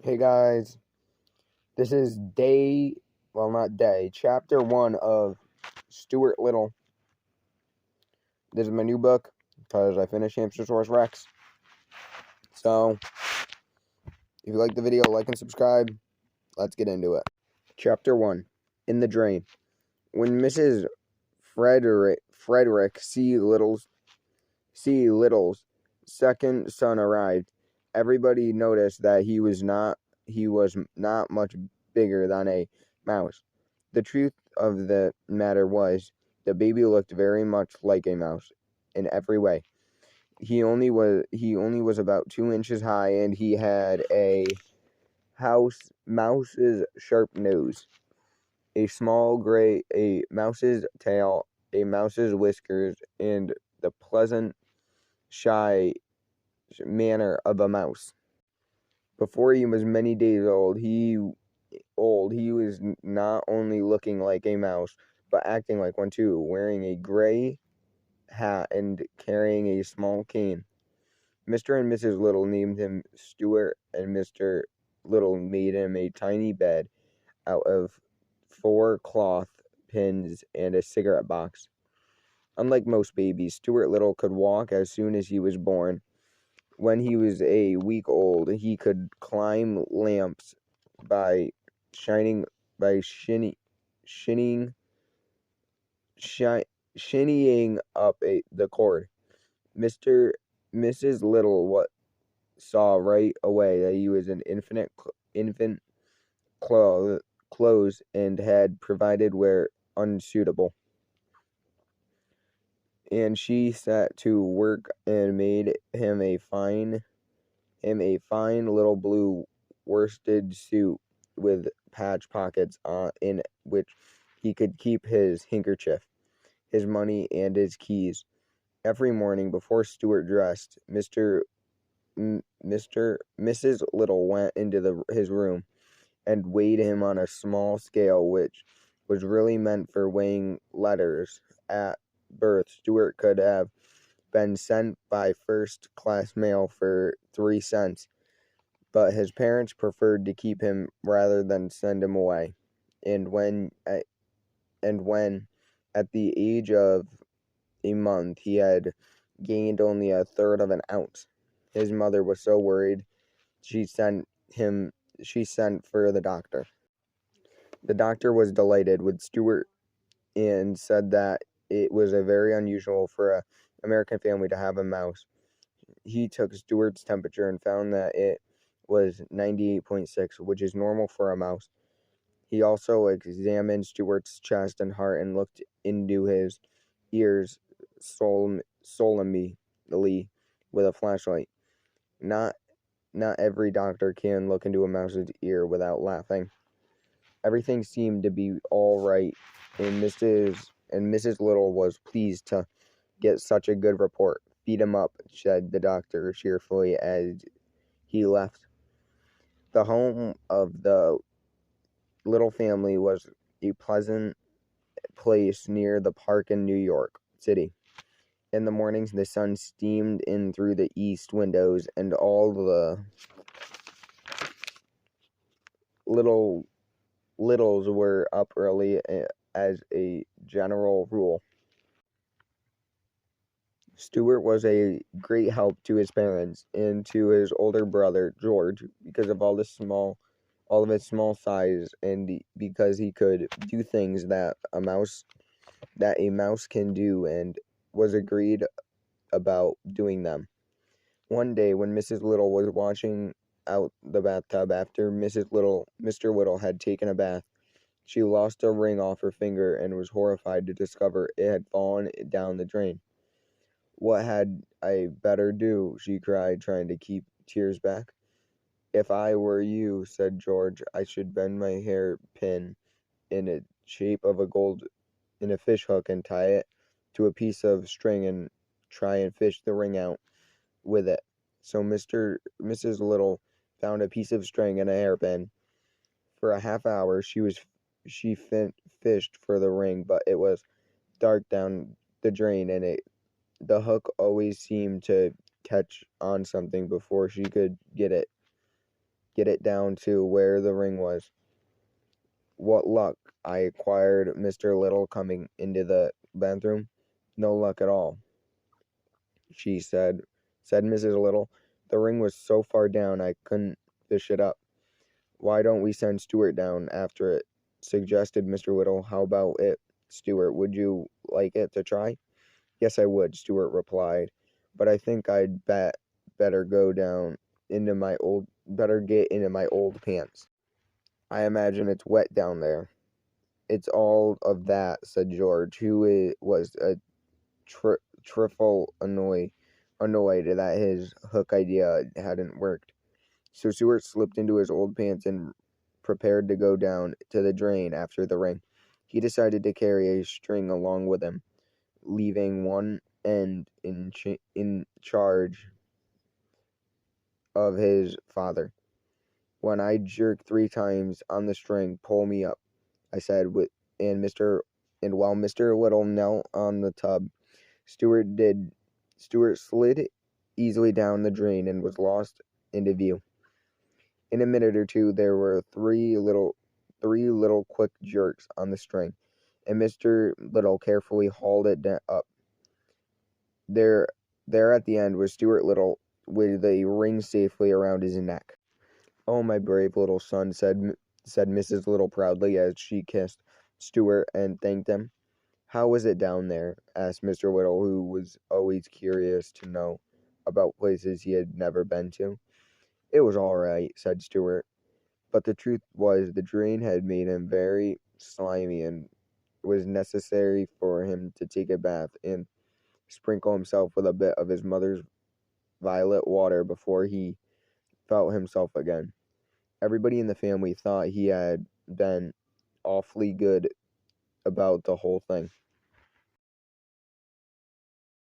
Hey guys, this is chapter 1 of Stuart Little. This is my new book because I finished Hamstersaurus Rex. So, if you like the video, like and subscribe. Let's get into it. Chapter 1, In the Drain. When Mrs. Frederick C. Little's second son arrived, everybody noticed that he was not much bigger than a mouse. The truth of the matter was, the baby looked very much like a mouse in every way. He only was about 2 inches high, and he had a mouse's sharp nose, a mouse's tail, a mouse's whiskers, and the pleasant, shy manner of a mouse. Before he was many days old, he was not only looking like a mouse, but acting like one too, wearing a gray hat and carrying a small cane. Mr. and Mrs. Little named him Stuart, and Mr. Little made him a tiny bed out of 4 cloth pins and a cigarette box. Unlike most babies, Stuart Little could walk as soon as he was born. When he was a week old, he could climb lamps by shinning shinnying up the cord. Mrs. Little saw right away that he was an infant clothes and had provided where unsuitable. And she set to work and made him a fine little blue worsted suit with patch pockets in which he could keep his handkerchief, his money, and his keys. Every morning before Stuart dressed, Mrs. Little went into his room and weighed him on a small scale which was really meant for weighing letters. At birth, Stuart could have been sent by first-class mail for 3 cents, but his parents preferred to keep him rather than send him away. And when at the age of a month he had gained only 1/3 of an ounce, his mother was so worried she sent for the doctor. The doctor was delighted with Stuart and said that it was a very unusual for an American family to have a mouse. He took Stuart's temperature and found that it was 98.6, which is normal for a mouse. He also examined Stuart's chest and heart and looked into his ears solemnly with a flashlight. Not every doctor can look into a mouse's ear without laughing. Everything seemed to be all right, and Mrs. Little was pleased to get such a good report. "Feed him up," said the doctor cheerfully as he left. The home of the Little family was a pleasant place near the park in New York City. In the mornings, the sun streamed in through the east windows, and all the Littles were up early as a general rule. Stuart was a great help to his parents and to his older brother George because of all of his small size, and because he could do things that a mouse can do, and was agreed about doing them. One day when Mrs. Little was washing out the bathtub after Mr. Little had taken a bath, she lost a ring off her finger and was horrified to discover it had fallen down the drain. "What had I better do?" she cried, trying to keep tears back. "If I were you," said George, "I should bend my hairpin in the shape of in a fish hook and tie it to a piece of string and try and fish the ring out with it." So Mrs. Little found a piece of string and a hairpin. For a half hour she fished for the ring, but it was dark down the drain, and the hook always seemed to catch on something before she could get it get it down to where the ring was. What luck, I inquired Mr. Little coming into the bathroom. No luck at all, she said Mrs. Little. The ring was so far down I couldn't fish it up. Why don't we send Stuart down after it? Suggested Mr. Little. How about it, Stuart? Would you like it to try? Yes, I would, Stuart replied. But I think better go down into my old better get into my old pants. I imagine it's wet down there. It's all of that, said George, was a trifle annoyed that his hook idea hadn't worked. So Stuart slipped into his old pants and prepared to go down to the drain after the ring. He decided to carry a string along with him, leaving one end in charge of his father. When I jerk 3 times on the string, pull me up, I said, and while Mr. Little knelt on the tub, Stuart did. Stuart slid easily down the drain and was lost into view. In a minute or two, there were three little quick jerks on the string, and Mr. Little carefully hauled it up. There, there at the end was Stuart Little with the ring safely around his neck. "Oh, my brave little son," said Mrs. Little proudly as she kissed Stuart and thanked him. "How was it down there?" asked Mr. Little, who was always curious to know about places he had never been to. "It was all right," said Stuart, but the truth was the drain had made him very slimy, and it was necessary for him to take a bath and sprinkle himself with a bit of his mother's violet water before he felt himself again. Everybody in the family thought he had been awfully good about the whole thing.